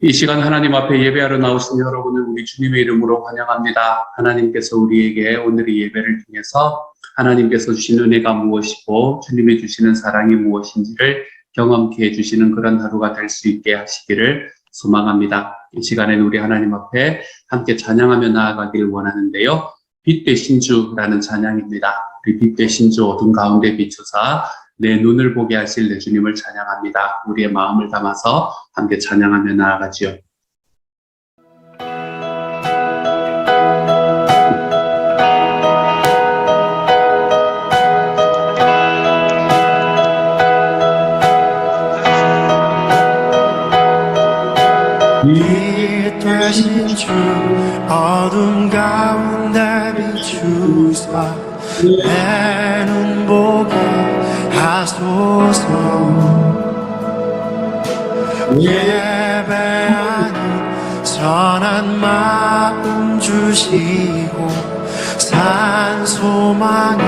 이 시간 하나님 앞에 예배하러 나오신 여러분을 우리 주님의 이름으로 환영합니다. 하나님께서 우리에게 오늘의 예배를 통해서 하나님께서 주신 은혜가 무엇이고 주님이 주시는 사랑이 무엇인지를 경험케 해주시는 그런 하루가 될 수 있게 하시기를 소망합니다. 이 시간에는 우리 하나님 앞에 함께 찬양하며 나아가기를 원하는데요. 빛 되신 주라는 찬양입니다. 우리 빛 되신 주 어둠 가운데 비추사 내 눈을 보게 하실 내 주님을 찬양합니다. 우리의 마음을 담아서 함께 찬양하며 나아가지요. 빛 되신 주 어둠 가운데 비추사 내 눈 보게 하소서. 예배하는 선한 마음 주시고 산 소망이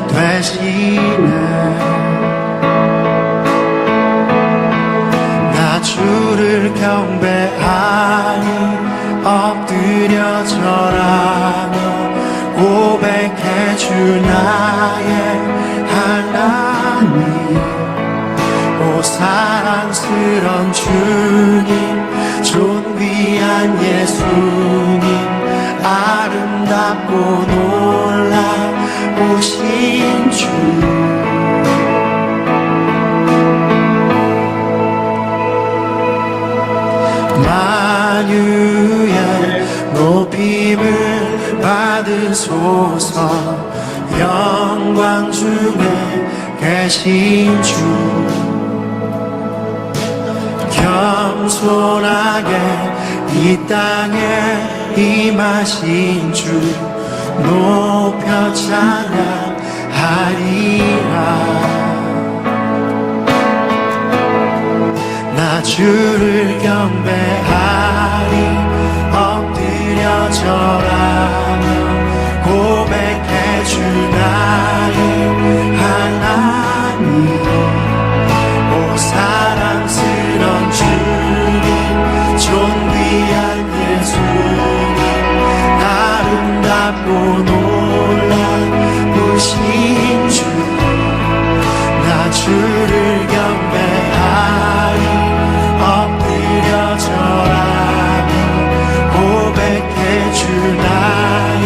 되시네. 나 주를 경배하니 엎드려 절하며 고백해 주 나의 하나님. 오 사랑스런 주님 존귀한 예수님 아름답고 놀라우신 주. 만유의 높임을 받으소서. 영광 중에 계신 주 겸손하게 이 땅에 임하신 주 높여 찬양하리라. 나 주를 경배하리 엎드려 절하며 고백해 주 나의 하나님. 오 사랑스런 주님 존귀한 예수님 아름답고 놀라우신 주. 나 주를 경배하리 엎드려 절하며 고백해 주 나의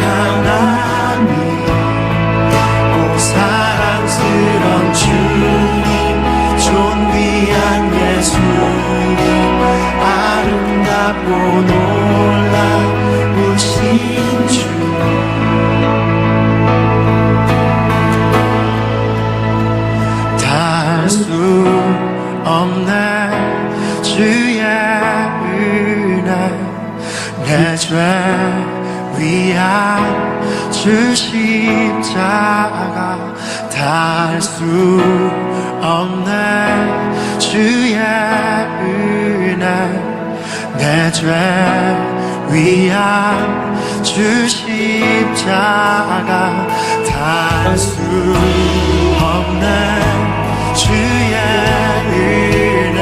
하나님. 오 사랑스런 주님 존귀한 예수님 아름답고 놀라우신 주. 다 할 수 없네 주의 은혜. 내 죄 위한 주 십자가 다 할 수 없네 주의 은혜. 내 죄 위한 주 십자가 다 할 수 없네 주의 은혜.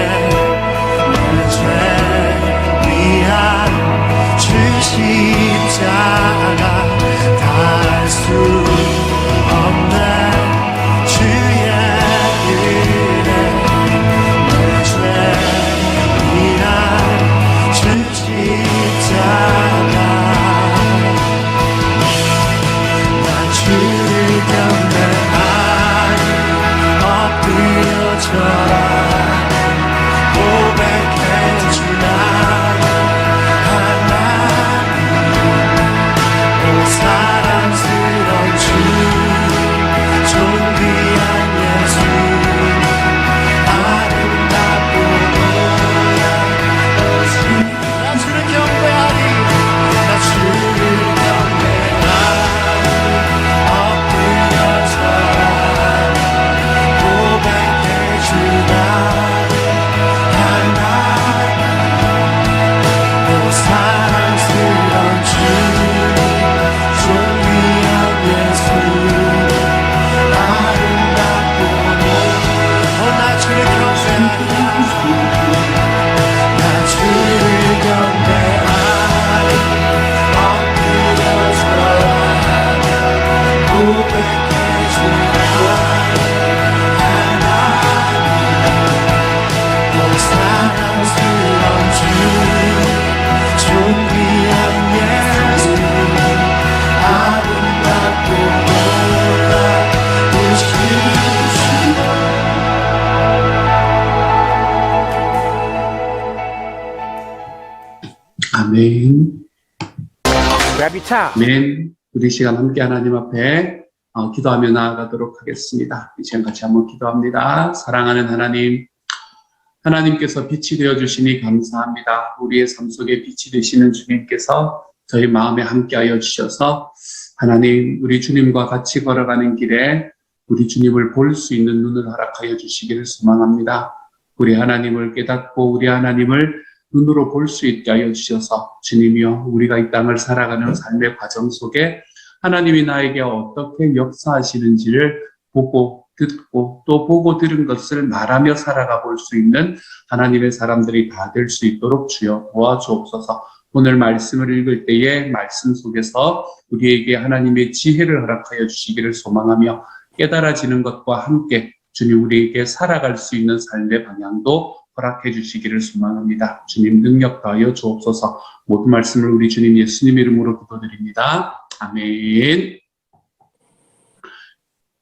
내 죄 위한 주 십자가 다 할 수 없네 주의 은혜. 내 죄 위한 주 십자가. 난 주를 경배하니 엎드려 절하니 고백해 주 나의 하나님. 오 사랑스런 주님 존귀한 예수님 아름답고 놀라우신. 나 주를 경배하니 나 주를 경배하니 엎드려 아멘. Grab your towel. 아멘. 우리 시간 함께 하나님 앞에 기도하며 나아가도록 하겠습니다. 이 시간 같이 한번 기도합니다. 사랑하는 하나님, 하나님께서 빛이 되어주시니 감사합니다. 우리의 삶 속에 빛이 되시는 주님께서 저희 마음에 함께하여 주셔서 하나님, 우리 주님과 같이 걸어가는 길에 우리 주님을 볼 수 있는 눈을 허락하여 주시기를 소망합니다. 우리 하나님을 깨닫고 우리 하나님을 눈으로 볼 수 있게 하여 주셔서 주님이여, 우리가 이 땅을 살아가는 삶의 과정 속에 하나님이 나에게 어떻게 역사하시는지를 보고 듣고 또 보고 들은 것을 말하며 살아가 볼 수 있는 하나님의 사람들이 다 될 수 있도록 주여 도와주옵소서. 오늘 말씀을 읽을 때에 말씀 속에서 우리에게 하나님의 지혜를 허락하여 주시기를 소망하며 깨달아지는 것과 함께 주님 우리에게 살아갈 수 있는 삶의 방향도 허락해 주시기를 소망합니다. 주님 능력 더하여 주옵소서. 모든 말씀을 우리 주님 예수님 이름으로 기도드립니다. 아멘.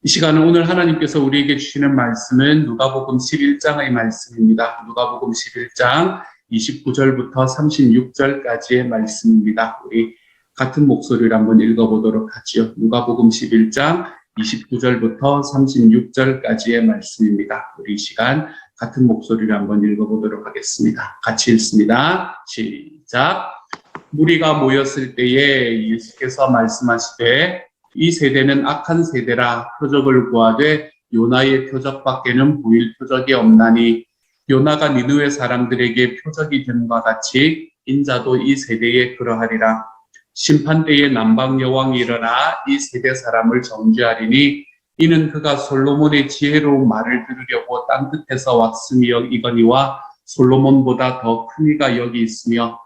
이 시간은 오늘 하나님께서 우리에게 주시는 말씀은 누가복음 11장의 말씀입니다. 누가복음 11장 29절부터 36절까지의 말씀입니다. 우리 같은 목소리를 한번 읽어보도록 하지요. 누가복음 11장 29절부터 36절까지의 말씀입니다. 우리 이 시간 같은 목소리를 한번 읽어보도록 하겠습니다. 같이 읽습니다. 시작. 무리가 모였을 때에 예수께서 말씀하시되 이 세대는 악한 세대라. 표적을 구하되 요나의 표적밖에는 보일 표적이 없나니 요나가 니느웨 사람들에게 표적이 됨과 같이 인자도 이 세대에 그러하리라. 심판때에 남방 여왕이 일어나 이 세대 사람을 정죄하리니 이는 그가 솔로몬의 지혜로운 말을 들으려고 땅 끝에서 왔으이거니와 솔로몬보다 더 큰 이가 여기 있으며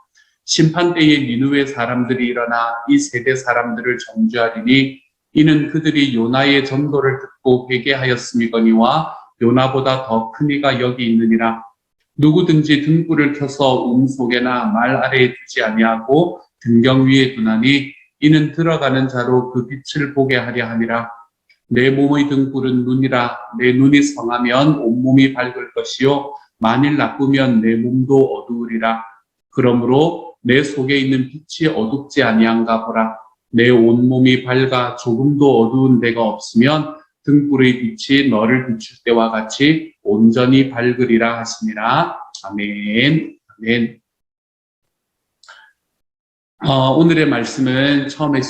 심판때에 니느웨 사람들이 일어나 이 세대 사람들을 정죄하리니 이는 그들이 요나의 전도를 듣고 회개하였음이거니와 요나보다 더 큰 이가 여기 있느니라. 누구든지 등불을 켜서 속에나 말 아래에 두지 아니하고 등경 위에 두나니 이는 들어가는 자로 그 빛을 보게 하려 함이라. 내 몸의 등불은 눈이라. 내 눈이 성하면 온몸이 밝을 것이요 만일 나쁘면 내 몸도 어두우리라. 그러므로 내 속에 있는 빛이 어둡지 아니한가 보라. 내 온몸이 밝아 조금도 어두운 데가 없으면 등불의 빛이 너를 비출 때와 같이 온전히 밝으리라 하시니라. 아멘. 아멘. 오늘의 말씀은 처음에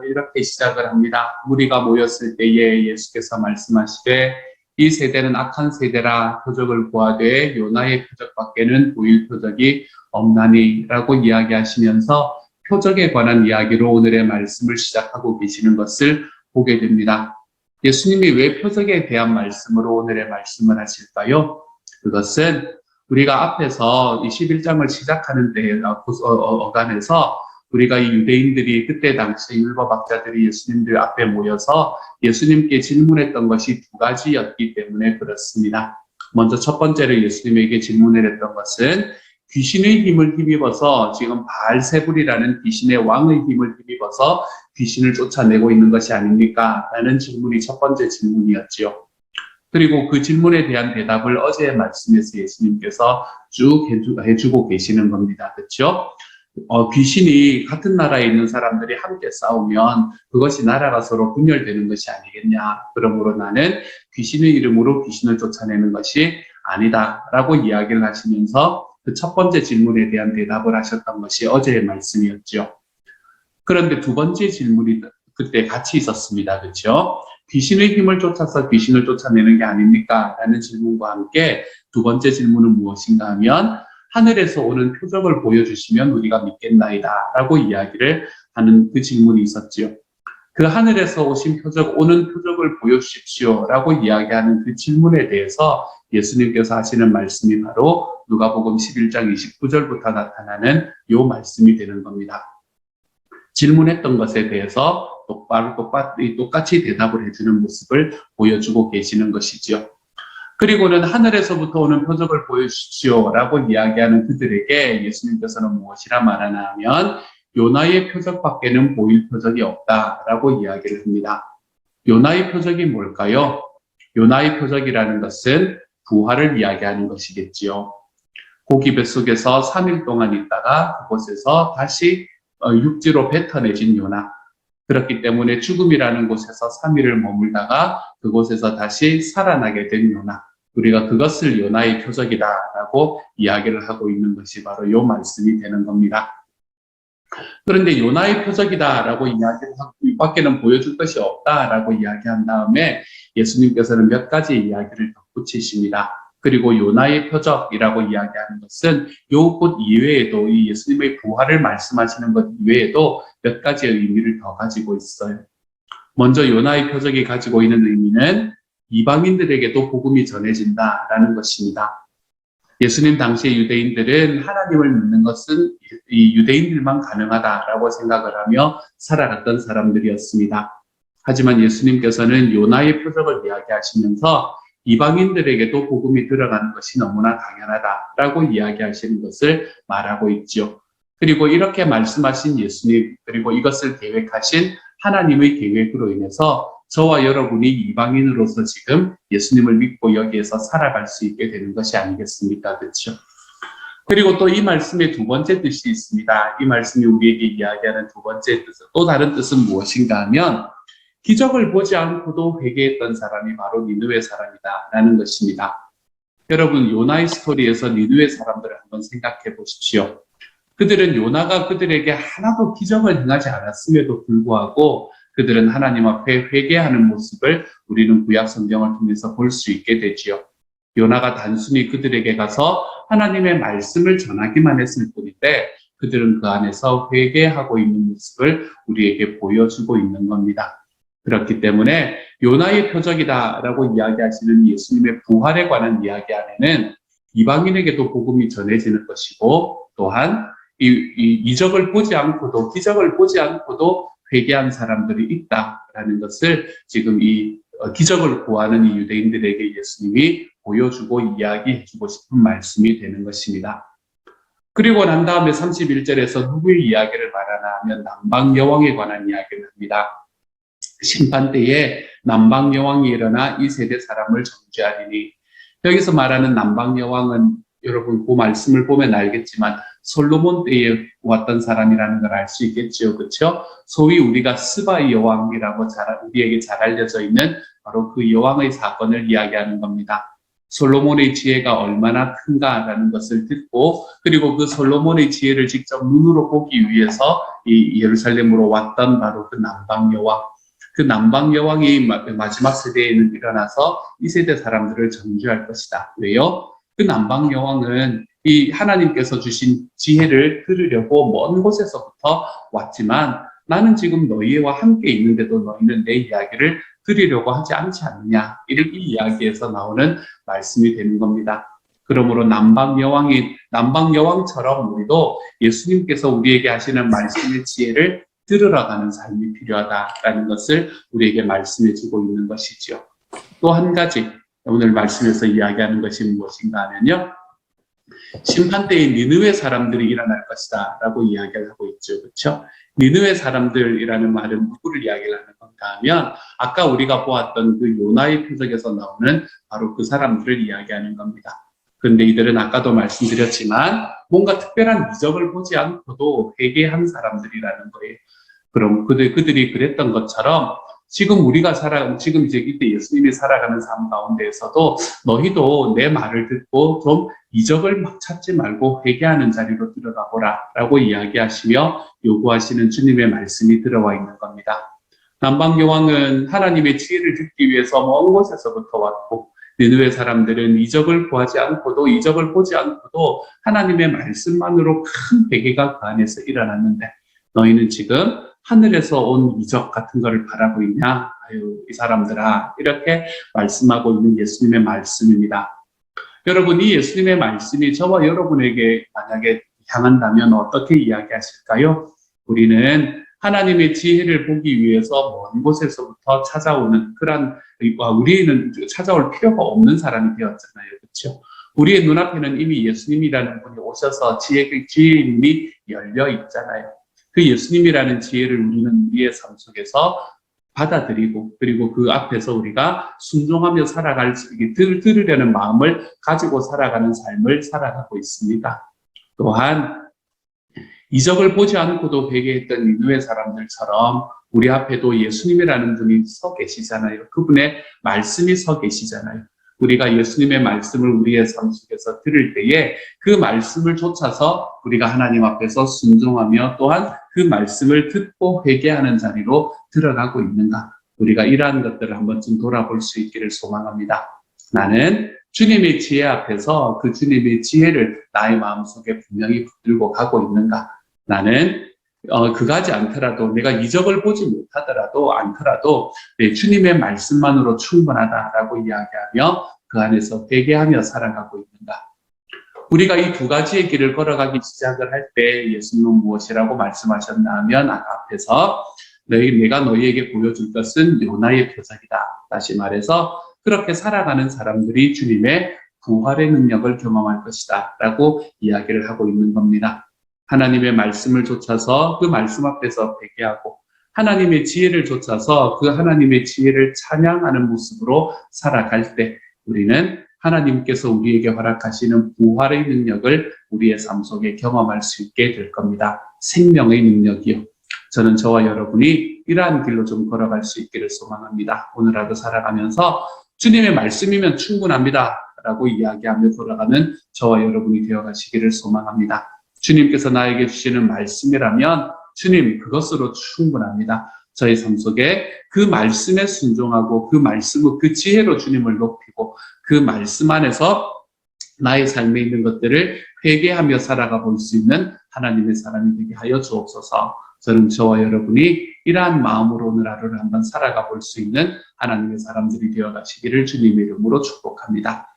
이렇게 시작을 합니다. 무리가 모였을 때에 예수께서 말씀하시되 이 세대는 악한 세대라. 표적을 구하되 요나의 표적밖에는 보일 표적이 없나니 라고 이야기하시면서 표적에 관한 이야기로 오늘의 말씀을 시작하고 계시는 것을 보게 됩니다. 예수님이 왜 표적에 대한 말씀으로 오늘의 말씀을 하실까요? 그것은 우리가 앞에서 이 11장을 시작하는 데 어간에서 우리가 이 유대인들이 그때 당시 율법학자들이 예수님들 앞에 모여서 예수님께 질문했던 것이 두 가지였기 때문에 그렇습니다. 먼저 첫 번째로 예수님에게 질문을 했던 것은 귀신의 힘을 힘입어서 지금 바알세불이라는 귀신의 왕의 힘을 힘입어서 귀신을 쫓아내고 있는 것이 아닙니까? 라는 질문이 첫 번째 질문이었지요. 그리고 그 질문에 대한 대답을 어제의 말씀에서 예수님께서 쭉 해주고 계시는 겁니다. 그렇죠? 귀신이 같은 나라에 있는 사람들이 함께 싸우면 그것이 나라가 서로 분열되는 것이 아니겠냐. 그러므로 나는 귀신의 이름으로 귀신을 쫓아내는 것이 아니다라고 이야기를 하시면서 그 첫 번째 질문에 대한 대답을 하셨던 것이 어제의 말씀이었죠. 그런데 두 번째 질문이 그때 같이 있었습니다. 그렇죠? 귀신의 힘을 쫓아서 귀신을 쫓아내는 게 아닙니까? 라는 질문과 함께 두 번째 질문은 무엇인가 하면 하늘에서 오는 표적을 보여주시면 우리가 믿겠나이다 라고 이야기를 하는 그 질문이 있었지요. 그 하늘에서 오신 오는 표적을 보여주십시오 라고 이야기하는 그 질문에 대해서 예수님께서 하시는 말씀이 바로 누가복음 11장 29절부터 나타나는 이 말씀이 되는 겁니다. 질문했던 것에 대해서 똑같이 대답을 해주는 모습을 보여주고 계시는 것이지요. 그리고는 하늘에서부터 오는 표적을 보여주십시오 라고 이야기하는 그들에게 예수님께서는 무엇이라 말하나 하면 요나의 표적밖에는 보일 표적이 없다라고 이야기를 합니다. 요나의 표적이 뭘까요? 요나의 표적이라는 것은 부활을 이야기하는 것이겠지요. 고기 뱃속에서 3일 동안 있다가 그곳에서 다시 육지로 뱉어내진 요나. 그렇기 때문에 죽음이라는 곳에서 3일을 머물다가 그곳에서 다시 살아나게 된 요나. 우리가 그것을 요나의 표적이다라고 이야기를 하고 있는 것이 바로 요 말씀이 되는 겁니다. 그런데 요나의 표적이다라고 이야기를 하고 밖에는 보여줄 것이 없다라고 이야기한 다음에 예수님께서는 몇 가지 이야기를 덧붙이십니다. 그리고 요나의 표적이라고 이야기하는 것은 요 곳 이외에도 이 예수님의 부활을 말씀하시는 것 이외에도 몇 가지의 의미를 더 가지고 있어요. 먼저 요나의 표적이 가지고 있는 의미는 이방인들에게도 복음이 전해진다라는 것입니다. 예수님 당시의 유대인들은 하나님을 믿는 것은 이 유대인들만 가능하다라고 생각을 하며 살아갔던 사람들이었습니다. 하지만 예수님께서는 요나의 표적을 이야기하시면서 이방인들에게도 복음이 들어가는 것이 너무나 당연하다라고 이야기하시는 것을 말하고 있죠. 그리고 이렇게 말씀하신 예수님, 그리고 이것을 계획하신 하나님의 계획으로 인해서 저와 여러분이 이방인으로서 지금 예수님을 믿고 여기에서 살아갈 수 있게 되는 것이 아니겠습니까? 그렇죠? 그리고 또 이 말씀의 두 번째 뜻이 있습니다. 이 말씀이 우리에게 이야기하는 두 번째 뜻은, 또 다른 뜻은 무엇인가 하면 기적을 보지 않고도 회개했던 사람이 바로 니느웨 사람이다라는 것입니다. 여러분, 요나의 스토리에서 니느웨 사람들을 한번 생각해 보십시오. 그들은 요나가 그들에게 하나도 기적을 행하지 않았음에도 불구하고 그들은 하나님 앞에 회개하는 모습을 우리는 구약 성경을 통해서 볼 수 있게 되지요. 요나가 단순히 그들에게 가서 하나님의 말씀을 전하기만 했을 뿐인데 그들은 그 안에서 회개하고 있는 모습을 우리에게 보여주고 있는 겁니다. 그렇기 때문에 요나의 표적이다라고 이야기하시는 예수님의 부활에 관한 이야기 안에는 이방인에게도 복음이 전해지는 것이고 또한 이적을 보지 않고도 기적을 보지 않고도 회개한 사람들이 있다라는 것을 지금 이 기적을 구하는 이 유대인들에게 예수님이 보여주고 이야기해주고 싶은 말씀이 되는 것입니다. 그리고 난 다음에 31절에서 누구의 이야기를 말하나 하면 남방여왕에 관한 이야기를 합니다. 심판 때에 남방여왕이 일어나 이 세대 사람을 정죄하리니, 여기서 말하는 남방여왕은 여러분 그 말씀을 보면 알겠지만 솔로몬 때에 왔던 사람이라는 걸 알 수 있겠죠. 그렇죠? 소위 우리가 스바의 여왕이라고 우리에게 잘 알려져 있는 바로 그 여왕의 사건을 이야기하는 겁니다. 솔로몬의 지혜가 얼마나 큰가라는 것을 듣고 그리고 그 솔로몬의 지혜를 직접 눈으로 보기 위해서 이 예루살렘으로 왔던 바로 그 남방여왕. 그 남방여왕이 마지막 세대에는 일어나서 이 세대 사람들을 정죄할 것이다. 왜요? 그 남방여왕은 이 하나님께서 주신 지혜를 들으려고 먼 곳에서부터 왔지만 나는 지금 너희와 함께 있는데도 너희는 내 이야기를 들으려고 하지 않지 않느냐. 이 이야기에서 나오는 말씀이 되는 겁니다. 그러므로 남방여왕처럼 우리도 예수님께서 우리에게 하시는 말씀의 지혜를 들으러 가는 삶이 필요하다라는 것을 우리에게 말씀해 주고 있는 것이죠. 또 한 가지 오늘 말씀에서 이야기하는 것이 무엇인가 하면요. 심판 때에 니느웨 사람들이 일어날 것이다 라고 이야기를 하고 있죠. 그렇죠? 니느웨 사람들이라는 말은 누구를 이야기를 하는 건가 하면 아까 우리가 보았던 그 요나의 표적에서 나오는 바로 그 사람들을 이야기하는 겁니다. 그런데 이들은 아까도 말씀드렸지만 뭔가 특별한 이적을 보지 않고도 회개한 사람들이라는 거예요. 그럼 그들이 그랬던 것처럼 지금 이제 이때 예수님이 살아가는 삶 가운데에서도 너희도 내 말을 듣고 좀 이적을 막 찾지 말고 회개하는 자리로 들어가 보라 라고 이야기하시며 요구하시는 주님의 말씀이 들어와 있는 겁니다. 남방여왕은 하나님의 지혜를 듣기 위해서 먼 곳에서부터 왔고 니느웨 사람들은 이적을 구하지 않고도 이적을 보지 않고도 하나님의 말씀만으로 큰 회개가 그 안에서 일어났는데 너희는 지금 하늘에서 온 이적 같은 거를 바라고 있냐? 아유, 이 사람들아. 이렇게 말씀하고 있는 예수님의 말씀입니다. 여러분, 이 예수님의 말씀이 저와 여러분에게 만약에 향한다면 어떻게 이야기하실까요? 우리는 하나님의 지혜를 보기 위해서 먼 곳에서부터 찾아오는 우리는 찾아올 필요가 없는 사람이 되었잖아요. 그렇죠? 우리의 눈앞에는 이미 예수님이라는 분이 오셔서 지혜의 문이 열려 있잖아요. 그 예수님이라는 지혜를 우리는 우리의 삶 속에서 받아들이고 그리고 그 앞에서 우리가 순종하며 살아갈 수 있게 들으려는 마음을 가지고 살아가는 삶을 살아가고 있습니다. 또한 이적을 보지 않고도 회개했던 니느웨 사람들처럼 우리 앞에도 예수님이라는 분이 서 계시잖아요. 그분의 말씀이 서 계시잖아요. 우리가 예수님의 말씀을 우리의 삶 속에서 들을 때에 그 말씀을 좇아서 우리가 하나님 앞에서 순종하며 또한 그 말씀을 듣고 회개하는 자리로 들어가고 있는가? 우리가 이러한 것들을 한 번쯤 돌아볼 수 있기를 소망합니다. 나는 주님의 지혜 앞에서 그 주님의 지혜를 나의 마음속에 분명히 붙들고 가고 있는가? 나는 그가지 않더라도 내가 이적을 보지 못하더라도 않더라도 내 주님의 말씀만으로 충분하다라고 이야기하며 그 안에서 회개하며 살아가고 있는가? 우리가 이 두 가지의 길을 걸어가기 시작을 할 때 예수님은 무엇이라고 말씀하셨나 하면 앞에서 내가 너희에게 보여줄 것은 요나의 표적이다. 다시 말해서 그렇게 살아가는 사람들이 주님의 부활의 능력을 경험할 것이다 라고 이야기를 하고 있는 겁니다. 하나님의 말씀을 좇아서 그 말씀 앞에서 회개하고 하나님의 지혜를 좇아서 그 하나님의 지혜를 찬양하는 모습으로 살아갈 때 우리는 하나님께서 우리에게 허락하시는 부활의 능력을 우리의 삶 속에 경험할 수 있게 될 겁니다. 생명의 능력이요. 저는 저와 여러분이 이러한 길로 좀 걸어갈 수 있기를 소망합니다. 오늘 하루 살아가면서 주님의 말씀이면 충분합니다 라고 이야기하며 걸어가는 저와 여러분이 되어가시기를 소망합니다. 주님께서 나에게 주시는 말씀이라면 주님 그것으로 충분합니다. 저의 삶 속에 그 말씀에 순종하고 그 말씀을 그 지혜로 주님을 높이고 그 말씀 안에서 나의 삶에 있는 것들을 회개하며 살아가 볼 수 있는 하나님의 사람이 되게 하여 주옵소서. 저는 저와 여러분이 이러한 마음으로 오늘 하루를 한번 살아가 볼 수 있는 하나님의 사람들이 되어가시기를 주님의 이름으로 축복합니다.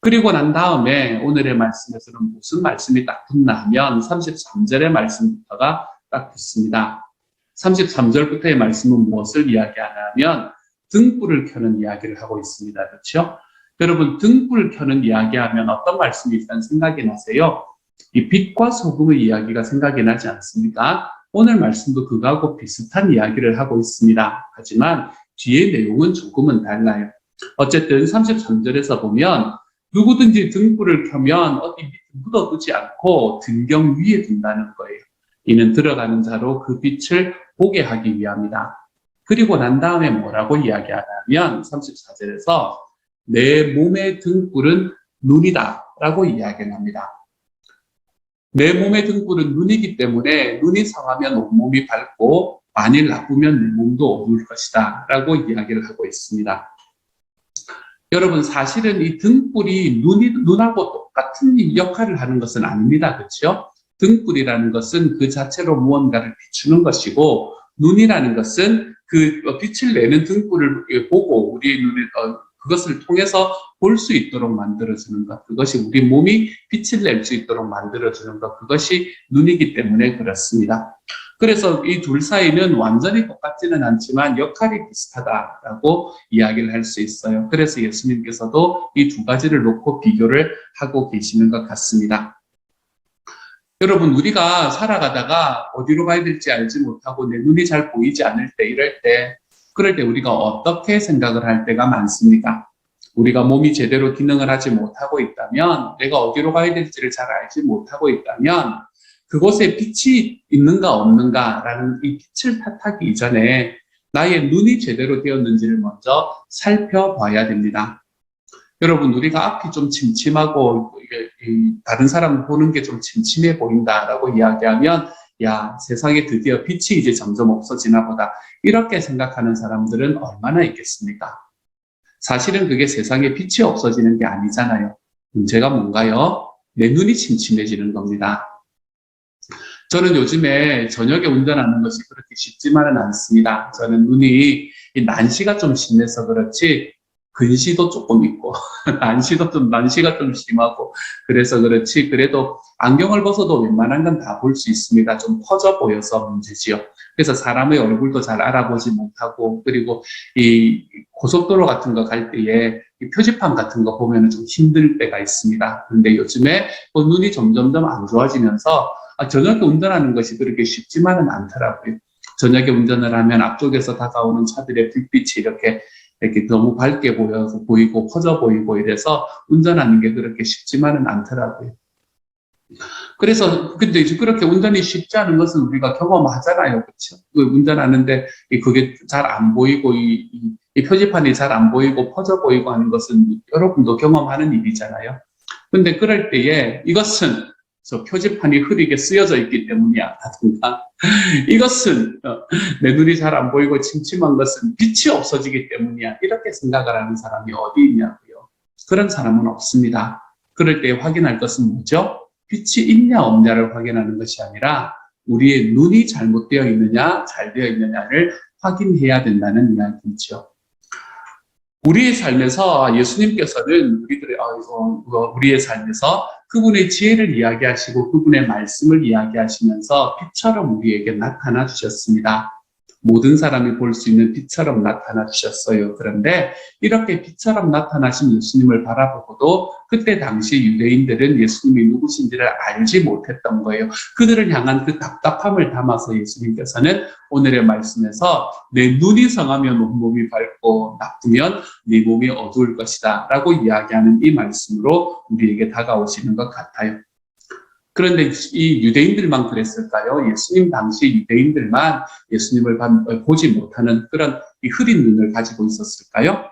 그리고 난 다음에 오늘의 말씀에서는 무슨 말씀이 딱 붙나 하면 33절의 말씀부터가 딱 붙습니다. 33절부터의 말씀은 무엇을 이야기하냐 하면 등불을 켜는 이야기를 하고 있습니다. 그렇죠? 여러분 등불을 켜는 이야기하면 어떤 말씀이 일단 생각이 나세요? 이 빛과 소금의 이야기가 생각이 나지 않습니까? 오늘 말씀도 그거하고 비슷한 이야기를 하고 있습니다. 하지만 뒤의 내용은 조금은 달라요. 어쨌든 33절에서 보면 누구든지 등불을 켜면 어디 밑에 묻어두지 않고 등경 위에 둔다는 거예요. 이는 들어가는 자로 그 빛을 보게 하기 위함이다. 그리고 난 다음에 뭐라고 이야기하냐면 34절에서 내 몸의 등불은 눈이다 라고 이야기를 합니다. 내 몸의 등불은 눈이기 때문에 눈이 상하면 온몸이 밝고 만일 나쁘면 내 몸도 어두울 것이다 라고 이야기를 하고 있습니다. 여러분 사실은 이 등불이 눈하고 똑같은 역할을 하는 것은 아닙니다. 그렇죠? 등불이라는 것은 그 자체로 무언가를 비추는 것이고 눈이라는 것은 그 빛을 내는 등불을 보고 우리의 눈에 그것을 통해서 볼 수 있도록 만들어주는 것, 그것이 우리 몸이 빛을 낼 수 있도록 만들어주는 것, 그것이 눈이기 때문에 그렇습니다. 그래서 이 둘 사이는 완전히 똑같지는 않지만 역할이 비슷하다라고 이야기를 할 수 있어요. 그래서 예수님께서도 이 두 가지를 놓고 비교를 하고 계시는 것 같습니다. 여러분 우리가 살아가다가 어디로 가야 될지 알지 못하고 내 눈이 잘 보이지 않을 때 그럴 때 우리가 어떻게 생각을 할 때가 많습니까? 우리가 몸이 제대로 기능을 하지 못하고 있다면 내가 어디로 가야 될지를 잘 알지 못하고 있다면 그곳에 빛이 있는가 없는가라는 이 빛을 탓하기 이전에 나의 눈이 제대로 되었는지를 먼저 살펴봐야 됩니다. 여러분 우리가 앞이 좀 침침하고 다른 사람 보는 게 좀 침침해 보인다라고 이야기하면 야 세상에 드디어 빛이 이제 점점 없어지나 보다 이렇게 생각하는 사람들은 얼마나 있겠습니까? 사실은 그게 세상에 빛이 없어지는 게 아니잖아요. 문제가 뭔가요? 내 눈이 침침해지는 겁니다. 저는 요즘에 저녁에 운전하는 것이 그렇게 쉽지만은 않습니다. 저는 눈이 난시가 좀 심해서 그렇지 근시도 조금 있고 난시가 좀 심하고 그래서 그렇지 그래도 안경을 벗어도 웬만한 건 다 볼 수 있습니다. 좀 퍼져 보여서 문제지요. 그래서 사람의 얼굴도 잘 알아보지 못하고 그리고 이 고속도로 같은 거 갈 때에 이 표지판 같은 거 보면 좀 힘들 때가 있습니다. 그런데 요즘에 눈이 점점 안 좋아지면서 저녁에 운전하는 것이 그렇게 쉽지만은 않더라고요. 저녁에 운전을 하면 앞쪽에서 다가오는 차들의 불빛이 이렇게 너무 밝게 보이고 퍼져 보이고 이래서 운전하는 게 그렇게 쉽지만은 않더라고요. 그래서 근데 이제 그렇게 운전이 쉽지 않은 것은 우리가 경험하잖아요, 그렇죠? 운전하는데 그게 잘 안 보이고 이 표지판이 잘 안 보이고 퍼져 보이고 하는 것은 여러분도 경험하는 일이잖아요. 근데 그럴 때에 이것은 저 표지판이 흐리게 쓰여져 있기 때문이야 라든가 이것은 내 눈이 잘 안 보이고 침침한 것은 빛이 없어지기 때문이야 이렇게 생각을 하는 사람이 어디 있냐고요. 그런 사람은 없습니다. 그럴 때 확인할 것은 뭐죠? 빛이 있냐 없냐를 확인하는 것이 아니라 우리의 눈이 잘못되어 있느냐 잘 되어 있느냐를 확인해야 된다는 이야기죠. 우리의 삶에서 예수님께서는 우리의 삶에서 그분의 지혜를 이야기하시고 그분의 말씀을 이야기하시면서 빛처럼 우리에게 나타나 주셨습니다. 모든 사람이 볼 수 있는 빛처럼 나타나 주셨어요. 그런데 이렇게 빛처럼 나타나신 예수님을 바라보고도 그때 당시 유대인들은 예수님이 누구신지를 알지 못했던 거예요. 그들을 향한 그 답답함을 담아서 예수님께서는 오늘의 말씀에서 내 눈이 성하면 온몸이 밝고 나쁘면 네 몸이 어두울 것이다 라고 이야기하는 이 말씀으로 우리에게 다가오시는 것 같아요. 그런데 이 유대인들만 그랬을까요? 예수님 당시 유대인들만 예수님을 보지 못하는 그런 이 흐린 눈을 가지고 있었을까요?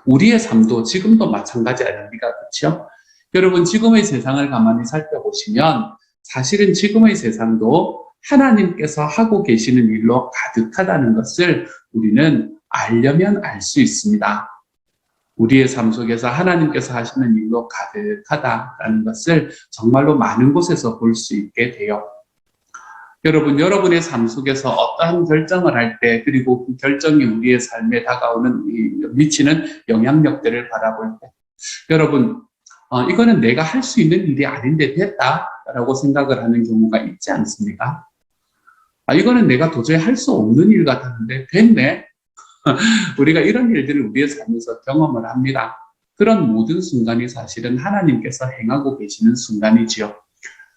우리의 삶도 지금도 마찬가지 아닙니까? 그렇죠? 여러분 지금의 세상을 가만히 살펴보시면 사실은 지금의 세상도 하나님께서 하고 계시는 일로 가득하다는 것을 우리는 알려면 알 수 있습니다. 우리의 삶 속에서 하나님께서 하시는 일로 가득하다라는 것을 정말로 많은 곳에서 볼 수 있게 돼요. 여러분, 여러분의 삶 속에서 어떠한 결정을 할 때, 그리고 그 결정이 우리의 삶에 다가오는, 미치는 영향력들을 바라볼 때, 여러분, 이거는 내가 할 수 있는 일이 아닌데 됐다라고 생각을 하는 경우가 있지 않습니까? 이거는 내가 도저히 할 수 없는 일 같았는데 됐네? 우리가 이런 일들을 우리의 삶에서 경험을 합니다. 그런 모든 순간이 사실은 하나님께서 행하고 계시는 순간이지요.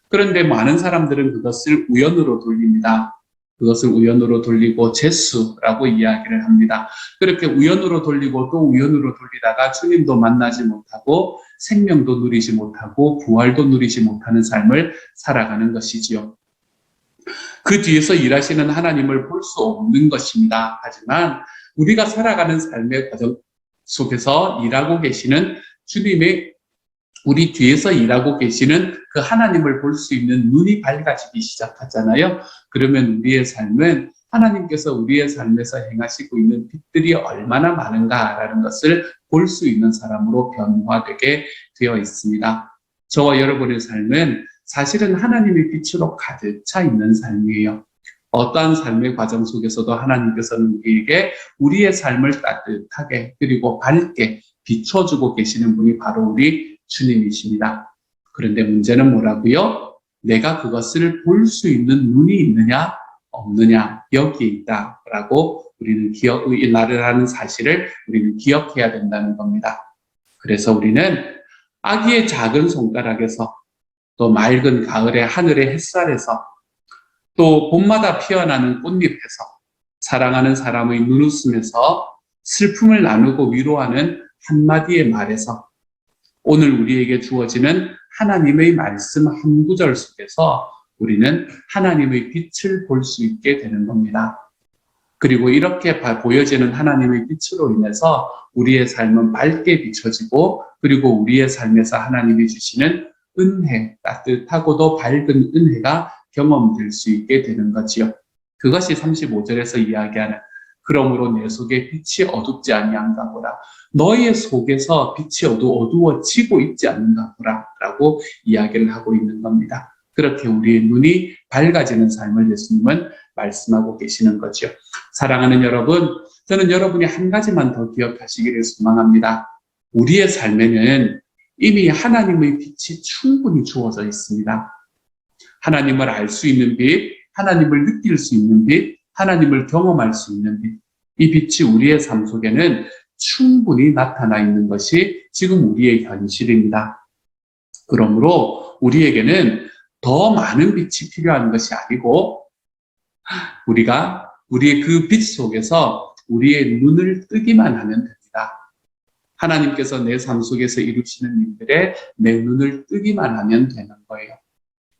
그런데 많은 사람들은 그것을 우연으로 돌립니다. 그것을 우연으로 돌리고 재수라고 이야기를 합니다. 그렇게 우연으로 돌리고 또 우연으로 돌리다가 주님도 만나지 못하고 생명도 누리지 못하고 부활도 누리지 못하는 삶을 살아가는 것이지요. 그 뒤에서 일하시는 하나님을 볼 수 없는 것입니다. 하지만 우리가 살아가는 삶의 과정 속에서 일하고 계시는 주님의 우리 뒤에서 일하고 계시는 그 하나님을 볼 수 있는 눈이 밝아지기 시작하잖아요. 그러면 우리의 삶은 하나님께서 우리의 삶에서 행하시고 있는 빛들이 얼마나 많은가라는 것을 볼 수 있는 사람으로 변화되게 되어 있습니다. 저와 여러분의 삶은 사실은 하나님의 빛으로 가득 차 있는 삶이에요. 어떠한 삶의 과정 속에서도 하나님께서는 우리에게 우리의 삶을 따뜻하게 그리고 밝게 비춰주고 계시는 분이 바로 우리 주님이십니다. 그런데 문제는 뭐라고요? 내가 그것을 볼 수 있는 눈이 있느냐 없느냐 여기에 있다라고 우리는 말을 하는 사실을 우리는 기억해야 된다는 겁니다. 그래서 우리는 아기의 작은 손가락에서 또 맑은 가을의 하늘의 햇살에서 또 봄마다 피어나는 꽃잎에서 사랑하는 사람의 눈웃음에서 슬픔을 나누고 위로하는 한마디의 말에서 오늘 우리에게 주어지는 하나님의 말씀 한 구절 속에서 우리는 하나님의 빛을 볼 수 있게 되는 겁니다. 그리고 이렇게 보여지는 하나님의 빛으로 인해서 우리의 삶은 밝게 비춰지고 그리고 우리의 삶에서 하나님이 주시는 은혜, 따뜻하고도 밝은 은혜가 경험될 수 있게 되는 거지요. 그것이 35절에서 이야기하는 그러므로 내 속에 빛이 어둡지 아니한가 보라. 너의 속에서 빛이 어두워지고 있지 않는가 보라 라고 이야기를 하고 있는 겁니다. 그렇게 우리의 눈이 밝아지는 삶을 예수님은 말씀하고 계시는 거죠. 사랑하는 여러분, 저는 여러분이 한 가지만 더 기억하시기를 소망합니다. 우리의 삶에는 이미 하나님의 빛이 충분히 주어져 있습니다. 하나님을 알 수 있는 빛, 하나님을 느낄 수 있는 빛, 하나님을 경험할 수 있는 빛. 이 빛이 우리의 삶 속에는 충분히 나타나 있는 것이 지금 우리의 현실입니다. 그러므로 우리에게는 더 많은 빛이 필요한 것이 아니고 우리가 우리의 그 빛 속에서 우리의 눈을 뜨기만 하면 됩니다. 하나님께서 내 삶 속에서 이루시는 일들에 내 눈을 뜨기만 하면 되는 거예요.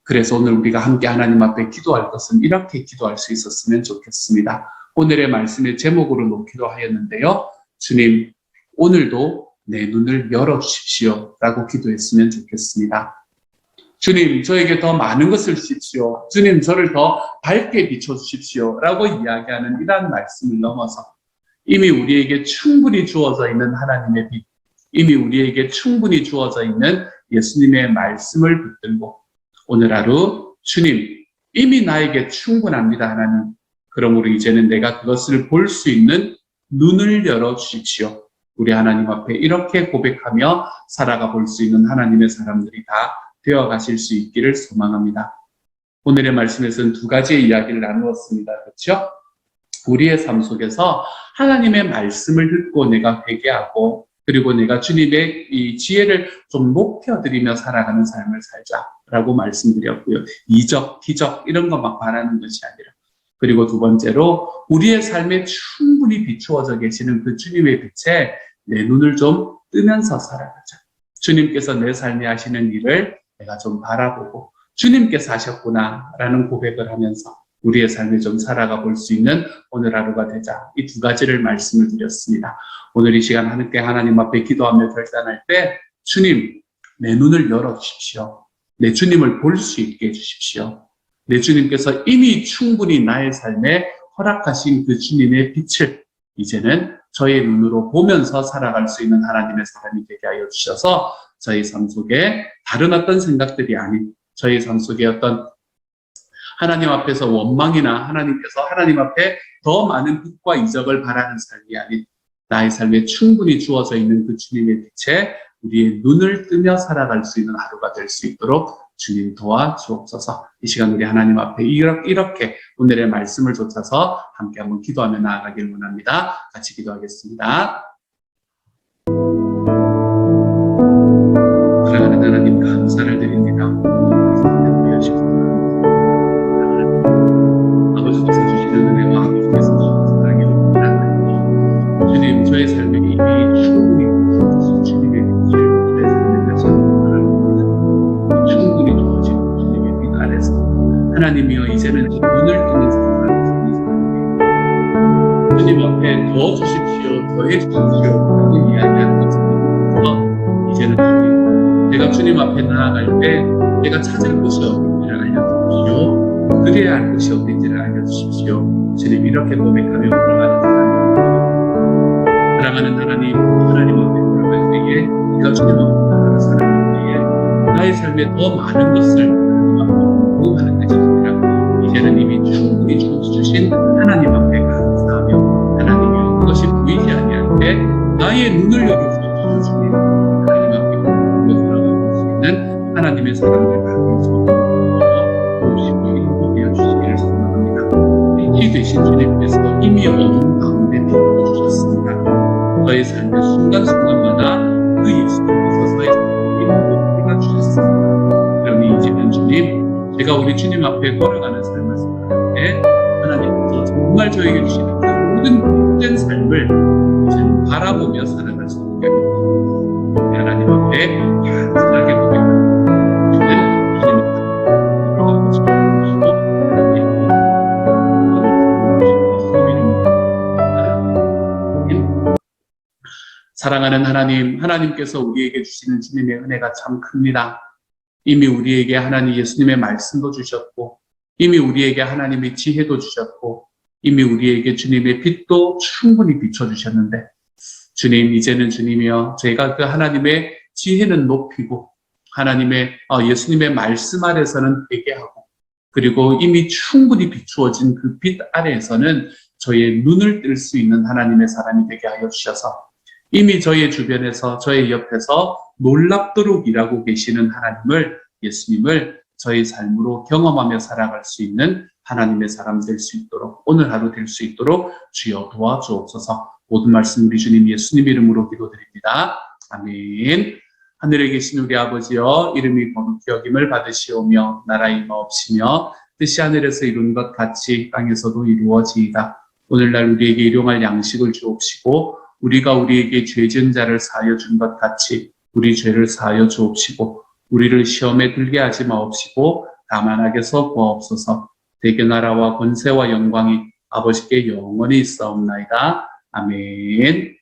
그래서 오늘 우리가 함께 하나님 앞에 기도할 것은 이렇게 기도할 수 있었으면 좋겠습니다. 오늘의 말씀의 제목으로 놓기로 하였는데요. 주님, 오늘도 내 눈을 열어주십시오 라고 기도했으면 좋겠습니다. 주님, 저에게 더 많은 것을 주십시오. 주님, 저를 더 밝게 비춰주십시오 라고 이야기하는 이러한 말씀을 넘어서 이미 우리에게 충분히 주어져 있는 하나님의 빛, 이미 우리에게 충분히 주어져 있는 예수님의 말씀을 붙들고 오늘 하루 주님, 이미 나에게 충분합니다 하나님. 그러므로 이제는 내가 그것을 볼 수 있는 눈을 열어주십시오. 우리 하나님 앞에 이렇게 고백하며 살아가 볼 수 있는 하나님의 사람들이 다 되어 가실 수 있기를 소망합니다. 오늘의 말씀에서는 두 가지의 이야기를 나누었습니다. 그렇죠? 우리의 삶 속에서 하나님의 말씀을 듣고 내가 회개하고 그리고 내가 주님의 이 지혜를 좀 높여드리며 살아가는 삶을 살자라고 말씀드렸고요. 이적, 기적 이런 것만 바라는 것이 아니라 그리고 두 번째로 우리의 삶에 충분히 비추어져 계시는 그 주님의 빛에 내 눈을 좀 뜨면서 살아가자. 주님께서 내 삶에 하시는 일을 내가 좀 바라보고 주님께서 하셨구나라는 고백을 하면서 우리의 삶에 좀 살아가 볼 수 있는 오늘 하루가 되자. 이 두 가지를 말씀을 드렸습니다. 오늘 이 시간 함께 하나님 앞에 기도하며 결단할 때 주님, 내 눈을 열어주십시오. 내 주님을 볼 수 있게 해주십시오. 내 주님께서 이미 충분히 나의 삶에 허락하신 그 주님의 빛을 이제는 저의 눈으로 보면서 살아갈 수 있는 하나님의 사람이 되게 하여 주셔서 저희 삶 속에 다른 어떤 생각들이 아닌 저희 삶 속에 어떤 하나님 앞에서 원망이나 하나님께서 하나님 앞에 더 많은 빛과 이적을 바라는 삶이 아닌 나의 삶에 충분히 주어져 있는 그 주님의 빛에 우리의 눈을 뜨며 살아갈 수 있는 하루가 될 수 있도록 주님 도와주옵소서. 이 시간 우리 하나님 앞에 이렇게 오늘의 말씀을 좇아서 함께 한번 기도하며 나아가길 원합니다. 같이 기도하겠습니다. 사랑하는 하나님 감사를 드립니다. 아버지께서 주시는 은혜와 아버지께서 주시는 사랑의 높은 주님, 저의 삶에 이미 충분히 주신 주님의 빛을 저의 삶에 다시 한번 바라봅니다. 충분히 주어진 주님의 빛 아래서 하나님이여 이제는 제 눈을 뜨면서 살아가는 사람들이 주님 앞에 더 주십시오, 더 해주십시오 라고 이야기하는 것을 보면서 이제는 주님, 제가 주님 앞에 나아갈 때 내가 찾을 곳이 어딘지를 알려주십시오. 그래야 할 것이 어딘지를 알려주십시오. 주님 이렇게 고백하며 걸어가는 사랑하는 하나님, 하나님 앞에 걸어갈 때에 내가 주님 앞에 나아가 살아갈 때에 나의 삶에 더 많은 것을 하나님 앞에 요구하는 것이 아니라 이제는 이미 충분히 주신 하나님 앞에 감사하며 하나님이 그것이 보이지 아니할 때 나의 눈을 열어주셔서 주님 하나님 앞에 걸어갈 수 있는 하나님의 사람들 가운데서 빛이 되신 주님께서 이미 어둠 가운데 빛을 주셨습니다. 저의 삶의 순간순간마다 그 예수님께서 저의 삶에 빛을 빛을 주셨습니다. 그러니 이제는 주님, 제가 우리 주님 앞에 걸어가는 삶을 살아갈 때 하나님께서 정말 저에게 주시는 그 모든 빛된 삶을 이제는 바라보며 살아갈 수 있게 합니다. 하나님 앞에 간절하게 고백합니다. 주님, 주님의 걸어가고 싶으시고 사랑하는 하나님, 하나님께서 우리에게 주시는 주님의 은혜가 참 큽니다. 이미 우리에게 하나님 예수님의 말씀도 주셨고, 이미 우리에게 하나님의 지혜도 주셨고, 이미 우리에게 주님의 빛도 충분히 비춰주셨는데, 주님, 이제는 주님이여, 저희가 그 하나님의 지혜는 높이고, 하나님의 예수님의 말씀 아래서는 회개하고, 그리고 이미 충분히 비추어진 그 빛 아래에서는 저희의 눈을 뜰 수 있는 하나님의 사람이 되게 하여 주셔서, 이미 저의 주변에서 저의 옆에서 놀랍도록 일하고 계시는 하나님을, 예수님을 저의 삶으로 경험하며 살아갈 수 있는 하나님의 사람 될 수 있도록, 오늘 하루 될 수 있도록 주여 도와주옵소서. 모든 말씀 우리 주님 예수님 이름으로 기도드립니다. 아멘. 하늘에 계신 우리 아버지여, 이름이 거룩히 여김을 받으시오며 나라의 임하옵시며 뜻이 하늘에서 이룬 것 같이 땅에서도 이루어지이다. 오늘날 우리에게 일용할 양식을 주옵시고 우리가 우리에게 죄 지은 자를 사하여 준 것 같이 우리 죄를 사하여 주옵시고 우리를 시험에 들게 하지 마옵시고 다만 악에서 구하옵소서. 대개 나라와 권세와 영광이 아버지께 영원히 있사옵나이다. 아멘.